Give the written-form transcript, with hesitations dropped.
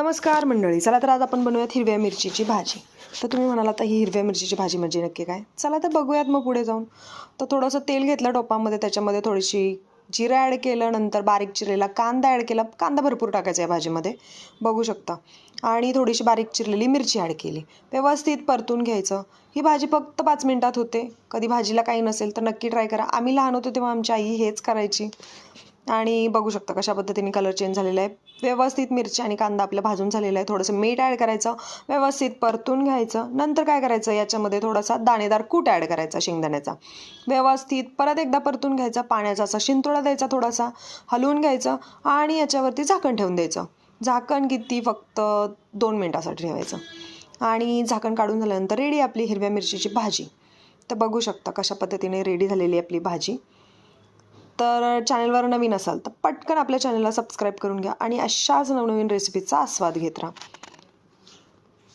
नमस्कार मंडळी, चला तर आज आपण बनवूयात हिरव्या मिरचीची भाजी. तर तुम्ही म्हणाल आता ही हिरव्या मिरचीची भाजी म्हणजे नक्की काय? चला तर बघूयात मग पुढे जाऊन. तर थोडंसं तेल घेतलं टोपामध्ये, त्याच्यामध्ये थोडीशी जिरं ॲड केलं, नंतर बारीक चिरलेला कांदा ॲड केला. कांदा भरपूर टाकायचा आहे भाजीमध्ये, बघू शकता. आणि थोडीशी बारीक चिरलेली मिरची ॲड केली. व्यवस्थित परतून घ्यायचं. ही भाजी फक्त 5 मिनिटात होते. कधी भाजीला काही नसेल तर नक्की ट्राय करा. आम्ही लहान होतो तेव्हा आमची आई हेच करायची. आणि बघू शकता कशा पद्धतीने कलर चेंज झालेला आहे. व्यवस्थित मिरची आणि कांदा आपला भाजून झालेला आहे. थोडंसं मीठ ॲड करायचं, व्यवस्थित परतून घ्यायचं. नंतर काय करायचं, याच्यामध्ये थोडासा दाणेदार कूट ॲड करायचा शेंगदाण्याचा. व्यवस्थित परत एकदा परतून घ्यायचा, पाण्याचा असा शिंतोडा द्यायचा, थोडासा हलवून घ्यायचं आणि याच्यावरती झाकण ठेवून द्यायचं. झाकण किती, फक्त 2 मिनिटासाठी ठेवायचं. आणि झाकण काढून झाल्यानंतर रेडी आपली हिरव्या मिरचीची भाजी. तर बघू शकता कशा पद्धतीने रेडी झालेली आपली भाजी. तर चॅनलवर नवीन असाल तर पटकन आपल्या चॅनलला सबस्क्राईब करून घ्या आणि अशाच नवनवीन रेसिपीचा आस्वाद घेत राहा.